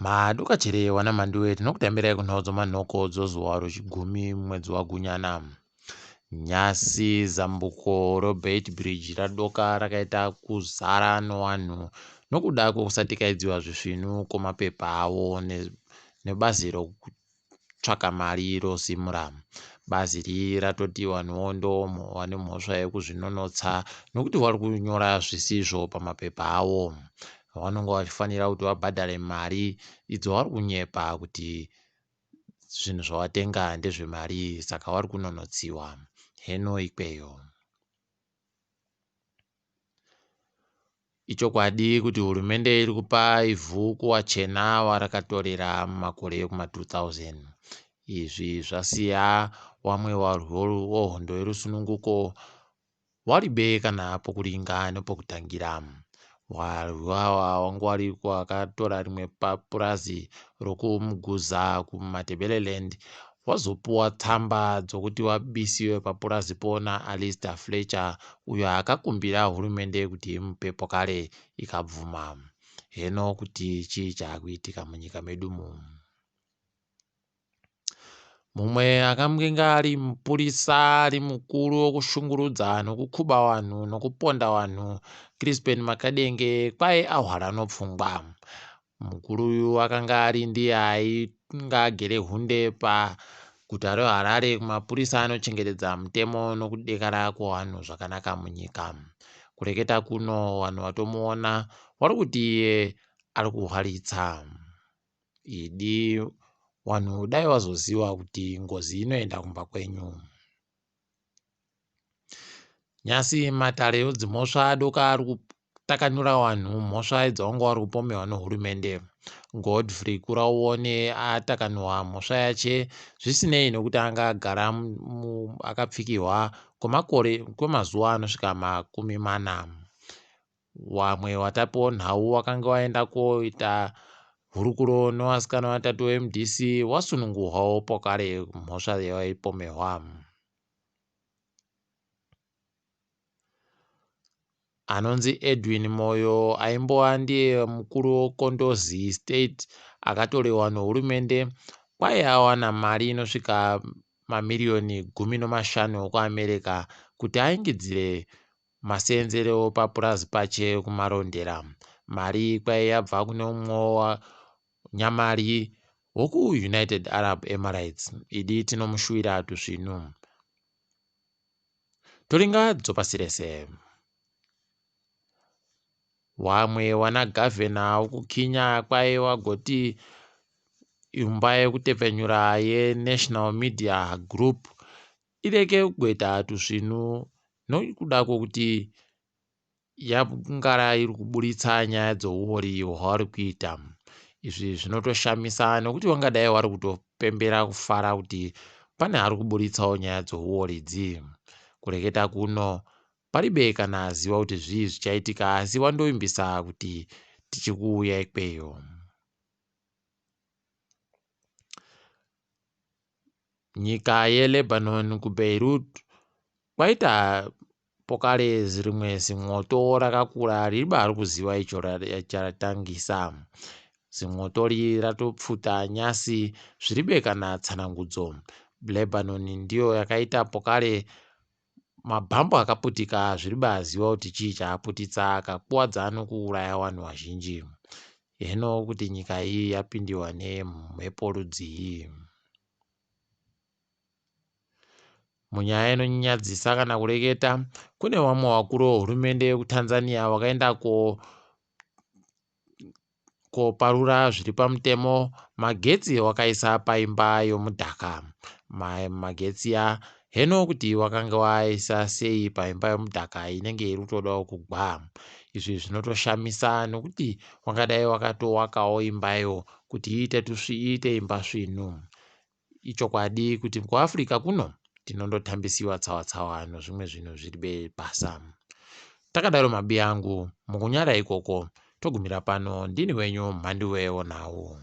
Maduka chere wana Mhanduwe tinokutambirai kunhau dzomanhoko dzozuwa rwechigumi mwedzi waGunyana. Nyasi zambuko Robert Bridge radoka rakaita kuzara nevanhu nokuda kwekusatikadziwa zvisvinu kwemapepa avo nebazi rokutsvaka mari rosimura. Bazi iri ratoti vanhuwo ndo vane mhosva yekuzvinonotsa nokuti vari kunyora zvisizvo pamapepa avo. Vanonge vachifanira kuti vabhadhare mari idzo vari kunyepa kuti zvinhu zvavatenga ndezvemari, saka vari kunonotsiwa. Heno ikweyo ichokwadi kuti hurumende iri kupa ivhu kuvachena varakatorera mumakore ekuma2000. Izvi zvasiya vamwe varwi vohondo yerusununguko varibe kana pokuringa nepokutangira. Varwi ava vanga vari vakatora rimwe papurazi rokumuguza kumaTebeleland vazopuwa tsamba dzokuti vabisiwe papurazi pona Alistair Fletcher uyo akakumbira hurumende kuti imupepo kare ikabvuma. Heno kuti chii chaakuitika munyika medumu. Mumwe akange ari mupurisa ari mukuru wokushungurudza nokukuba vanhu nokuponda vanhu, Crispin Makadenge, kwai ahwara nopfungwa. Mukuru uyu akanga ari ndiye ainga agere hunde paguta reHarare kumapurisa anochengetedza mutemo nokudekara kwevanhu zvakanaka munyika. Kureketa kuno vanhu vatomuona vari kuti iye ari kuhwaritsa. Idi vanhu dai vazoziva kuti ngozi inoenda kumba kwenyu. Nyasi matare edzimhosva adoka ari kutakanura vanhu mhosva dzavanga vari kupomerwa nehurumende. Godfrey Kurauone atakanwa mhosva yache zvisinei nokuti anga agara akapfikirwa kwemazuva anosvika 40. Vamwe vatapiwo nhau vakanga vaenda koita hurukuro nevasikana vatatu veMDC vasununguwawo pokare mhosva yavaipomerwa. Anonzi Edwin Moyo aimbova ndiye mukuru weKondozi State akatorewa nehurumende kwai awana mari inosvika mamirioni 15 ekuAmerica kuti aingidzire maseenzero papurazi pache kumarondera. Mari kwai yabva kune umwe nyamari wokuUnited Arab Emirates. Idi tinomushuvira tuzvinu toringa dzopasirese. Vamwe wana gavhena wokuKenya kwai wagoti imba yekutepfenyura yeNational Media Group ireke kugoita tuzvinu nokuda kwokuti yangara iri kuburitsa nyaya dzouori hwavari kuita. Izvi zvinotoshamisa nokuti vangadai vari kutopembera kufara kuti pane ari kuburitsawo nyaya dzouori idzi. Kureketa kuno paribe kana aziva kuti zvii zvichaitika, asi wandoimbisa kuti tichikuuya ikweyo. Nyika yeLebanon kuBeirut kwaita pokare rimwe zimwoto rakakura riri kuziva icho ratangisa. Zimwoto ratopfuta nyasi zviribe kana tsanangudzo. Lebanon ndiyo yakaita pokare mabhambu akaputika zviribe aziva kuti chii chaaputitsa akakuwadza nokuuraya vanhu vazhinji. Heno kuti nyika iyi yapindiwa nemhepo rudzii. Munyaya inonyadzisa kana kureketa, kune vamwe vakuru vehurumende yekuTanzania vakaenda koparura zviri pamutemo magetsi wakaisa paimba yomudhaka. Magetsi heno kuti wakanga waisa sei paimba yomudhaka inenge iri kutodawo kugwa. Izvi zvinotoshamisa nokuti wangadai wakatowakawo imbayo kuti iite imba svinu. Ichokwadi kuti kuAfrica kuno tinondotambisiwa tsawa-tsawa nezvimwe zvinhu zviribe basa. Takadaro mabi angu mukunyara ikoko togumira pano. Ndini wenyu Mhanduwe Nhau.